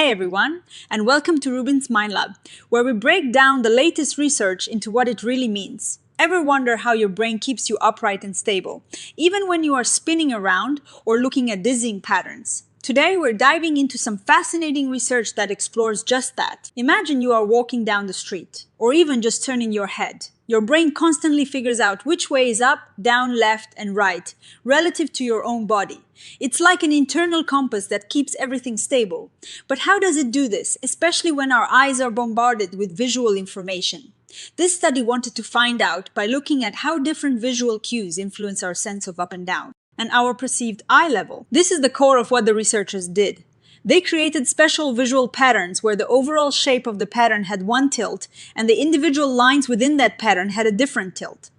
Hey everyone, and welcome to RUBIN'S Mind Lab, where we break down the latest research into what it really means. Ever wonder how your brain keeps you upright and stable, even when you are spinning around or looking at dizzying patterns? Today, we're diving into some fascinating research that explores just that. Imagine you are walking down the street, or even just turning your head. Your brain constantly figures out which way is up, down, left, and right, relative to your own body. It's like an internal compass that keeps everything stable. But how does it do this, especially when our eyes are bombarded with visual information? This study wanted to find out by looking at how different visual cues influence our sense of up and down, and our perceived eye level. This is the core of what the researchers did. They created special visual patterns where the overall shape of the pattern had one tilt and the individual lines within that pattern had a different tilt.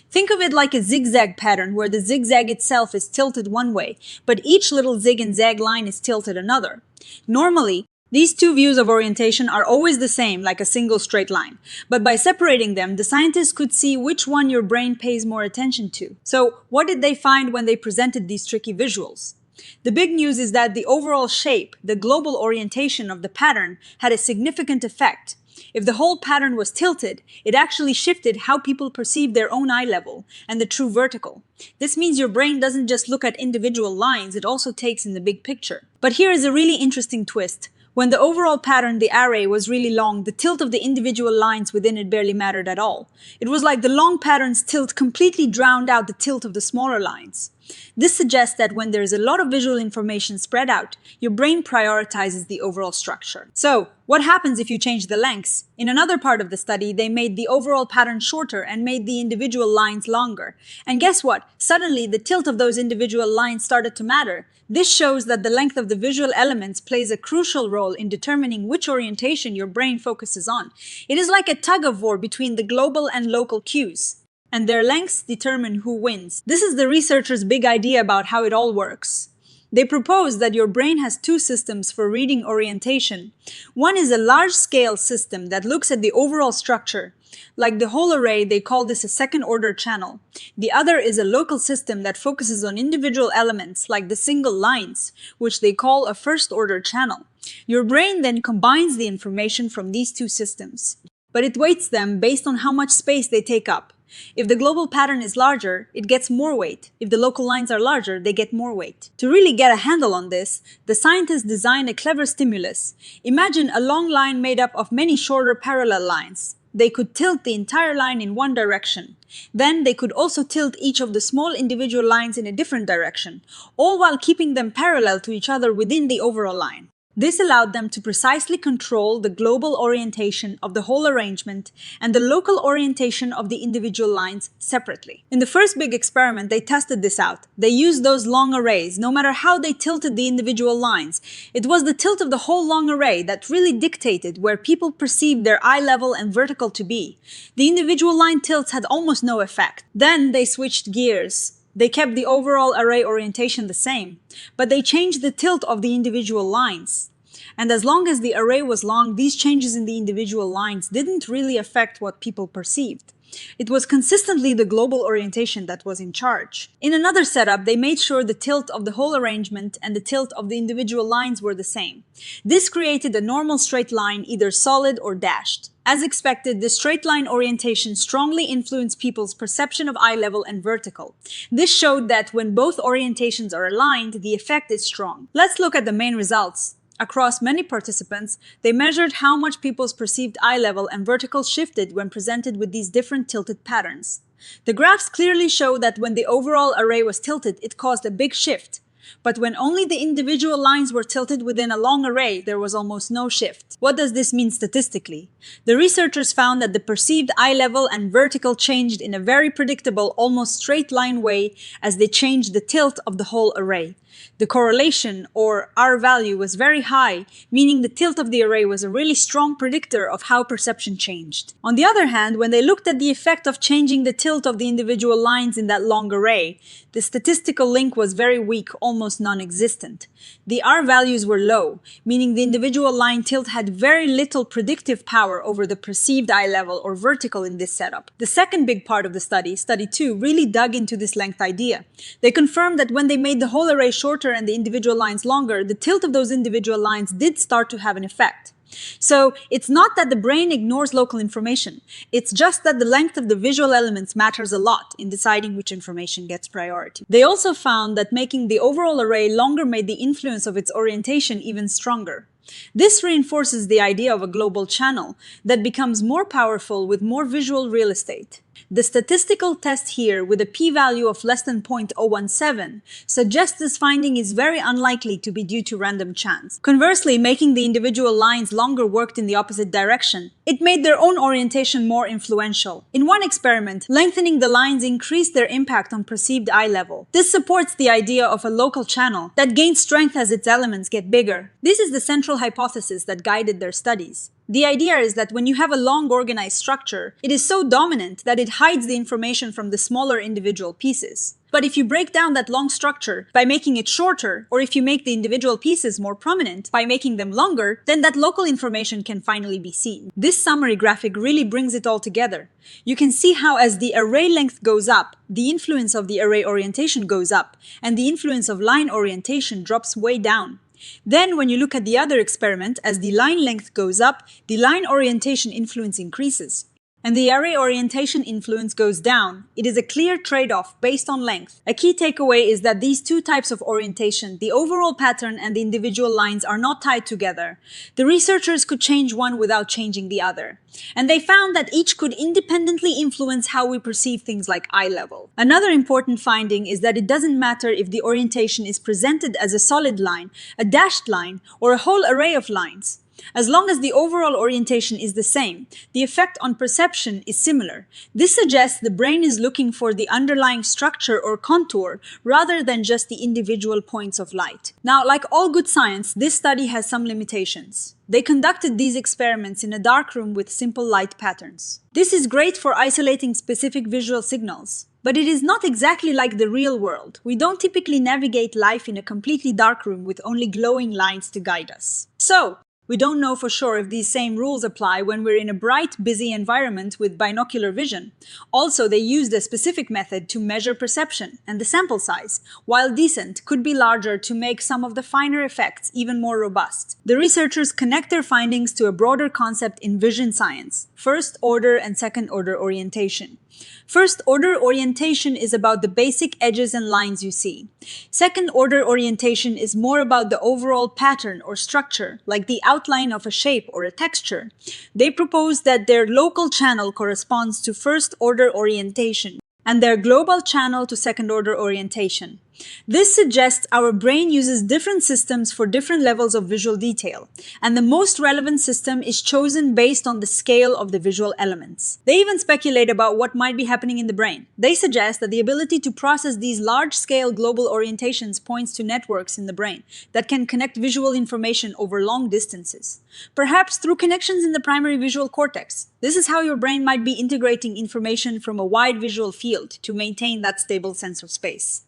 Think of it like a zigzag pattern where the zigzag itself is tilted one way, but each little zig and zag line is tilted another. Normally, these two views of orientation are always the same, like a single straight line. But by separating them, the scientists could see which one your brain pays more attention to. So, what did they find when they presented these tricky visuals? The big news is that the overall shape, the global orientation of the pattern, had a significant effect. If the whole pattern was tilted, it actually shifted how people perceive their own eye level and the true vertical. This means your brain doesn't just look at individual lines, it also takes in the big picture. But here is a really interesting twist. When the overall pattern, the array, was really long, the tilt of the individual lines within it barely mattered at all. It was like the long pattern's tilt completely drowned out the tilt of the smaller lines. This suggests that when there is a lot of visual information spread out, your brain prioritizes the overall structure. So, what happens if you change the lengths? In another part of the study, they made the overall pattern shorter and made the individual lines longer. And guess what? Suddenly, the tilt of those individual lines started to matter. This shows that the length of the visual elements plays a crucial role in determining which orientation your brain focuses on. It is like a tug-of-war between the global and local cues, and their lengths determine who wins. This is the researchers' big idea about how it all works. They propose that your brain has two systems for reading orientation. One is a large-scale system that looks at the overall structure. Like the whole array, they call this a second-order channel. The other is a local system that focuses on individual elements, like the single lines, which they call a first-order channel. Your brain then combines the information from these two systems, but it weights them based on how much space they take up. If the global pattern is larger, it gets more weight. If the local lines are larger, they get more weight. To really get a handle on this, the scientists designed a clever stimulus. Imagine a long line made up of many shorter parallel lines. They could tilt the entire line in one direction. Then they could also tilt each of the small individual lines in a different direction, all while keeping them parallel to each other within the overall line. This allowed them to precisely control the global orientation of the whole arrangement and the local orientation of the individual lines separately. In the first big experiment, they tested this out. They used those long arrays, no matter how they tilted the individual lines. It was the tilt of the whole long array that really dictated where people perceived their eye level and vertical to be. The individual line tilts had almost no effect. Then they switched gears. They kept the overall array orientation the same, but they changed the tilt of the individual lines. And as long as the array was long, these changes in the individual lines didn't really affect what people perceived. It was consistently the global orientation that was in charge. In another setup, they made sure the tilt of the whole arrangement and the tilt of the individual lines were the same. This created a normal straight line, either solid or dashed. As expected, the straight line orientation strongly influenced people's perception of eye level and vertical. This showed that when both orientations are aligned, the effect is strong. Let's look at the main results. Across many participants, they measured how much people's perceived eye level and vertical shifted when presented with these different tilted patterns. The graphs clearly show that when the overall array was tilted, it caused a big shift. But when only the individual lines were tilted within a long array, there was almost no shift. What does this mean statistically? The researchers found that the perceived eye level and vertical changed in a very predictable, almost straight line way as they changed the tilt of the whole array. The correlation, or R value, was very high, meaning the tilt of the array was a really strong predictor of how perception changed. On the other hand, when they looked at the effect of changing the tilt of the individual lines in that long array, the statistical link was very weak, almost almost non-existent. The R values were low, meaning the individual line tilt had very little predictive power over the perceived eye level or vertical in this setup. The second big part of the study, study 2, really dug into this length idea. They confirmed that when they made the whole array shorter and the individual lines longer, the tilt of those individual lines did start to have an effect. So it's not that the brain ignores local information, it's just that the length of the visual elements matters a lot in deciding which information gets priority. They also found that making the overall array longer made the influence of its orientation even stronger. This reinforces the idea of a global channel that becomes more powerful with more visual real estate. The statistical test here, with a p-value of less than 0.017, suggests this finding is very unlikely to be due to random chance. Conversely, making the individual lines longer worked in the opposite direction. It made their own orientation more influential. In one experiment, lengthening the lines increased their impact on perceived eye level. This supports the idea of a local channel that gains strength as its elements get bigger. This is the central hypothesis that guided their studies. The idea is that when you have a long organized structure, it is so dominant that it hides the information from the smaller individual pieces. But if you break down that long structure by making it shorter, or if you make the individual pieces more prominent by making them longer, then that local information can finally be seen. This summary graphic really brings it all together. You can see how as the array length goes up, the influence of the array orientation goes up, and the influence of line orientation drops way down. Then, when you look at the other experiment, as the line length goes up, the line orientation influence increases, and the array orientation influence goes down. It is a clear trade-off based on length. A key takeaway is that these two types of orientation, the overall pattern and the individual lines, are not tied together. The researchers could change one without changing the other. And they found that each could independently influence how we perceive things like eye level. Another important finding is that it doesn't matter if the orientation is presented as a solid line, a dashed line, or a whole array of lines. As long as the overall orientation is the same, the effect on perception is similar. This suggests the brain is looking for the underlying structure or contour rather than just the individual points of light. Now, like all good science, this study has some limitations. They conducted these experiments in a dark room with simple light patterns. This is great for isolating specific visual signals, but it is not exactly like the real world. We don't typically navigate life in a completely dark room with only glowing lines to guide us. So, we don't know for sure if these same rules apply when we're in a bright, busy environment with binocular vision. Also, they used a specific method to measure perception, and the sample size, while decent, could be larger to make some of the finer effects even more robust. The researchers connect their findings to a broader concept in vision science: first-order and second-order orientation. First-order orientation is about the basic edges and lines you see. Second-order orientation is more about the overall pattern or structure, like the outline of a shape or a texture. They propose that their local channel corresponds to first-order orientation and their global channel to second-order orientation. This suggests our brain uses different systems for different levels of visual detail, and the most relevant system is chosen based on the scale of the visual elements. They even speculate about what might be happening in the brain. They suggest that the ability to process these large-scale global orientations points to networks in the brain that can connect visual information over long distances, perhaps through connections in the primary visual cortex. This is how your brain might be integrating information from a wide visual field to maintain that stable sense of space.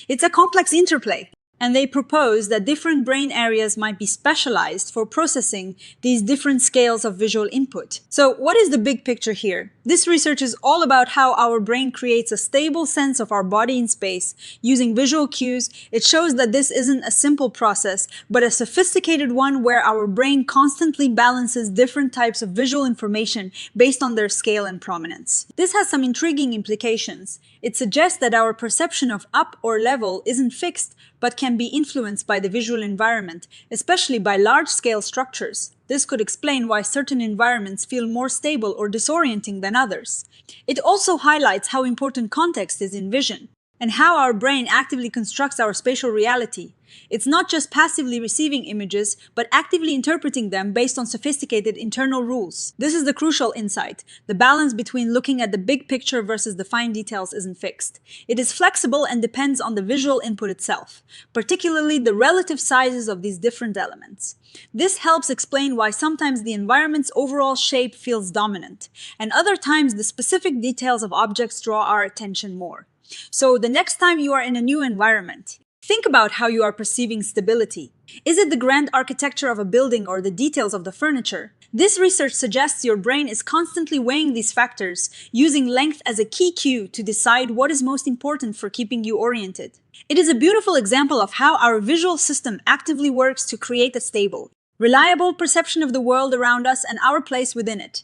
It's a complex interplay, and they propose that different brain areas might be specialized for processing these different scales of visual input. So what is the big picture here? This research is all about how our brain creates a stable sense of our body in space using visual cues. It shows that this isn't a simple process, but a sophisticated one where our brain constantly balances different types of visual information based on their scale and prominence. This has some intriguing implications. It suggests that our perception of up or level isn't fixed, but can be influenced by the visual environment, especially by large-scale structures. This could explain why certain environments feel more stable or disorienting than others. It also highlights how important context is in vision, and how our brain actively constructs our spatial reality. It's not just passively receiving images, but actively interpreting them based on sophisticated internal rules. This is the crucial insight. The balance between looking at the big picture versus the fine details isn't fixed. It is flexible and depends on the visual input itself, particularly the relative sizes of these different elements. This helps explain why sometimes the environment's overall shape feels dominant, and other times the specific details of objects draw our attention more. So the next time you are in a new environment, Think about how you are perceiving stability. Is it the grand architecture of a building or the details of the furniture? This research suggests your brain is constantly weighing these factors, using length as a key cue to decide what is most important for keeping you oriented. It is a beautiful example of how our visual system actively works to create a stable, reliable perception of the world around us and our place within it.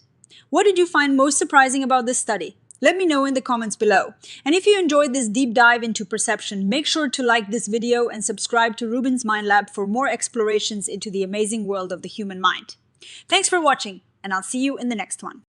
What did you find most surprising about this study? Let me know in the comments below. And if you enjoyed this deep dive into perception, make sure to like this video and subscribe to RUBIN'S Mind Lab for more explorations into the amazing world of the human mind. Thanks for watching, and I'll see you in the next one.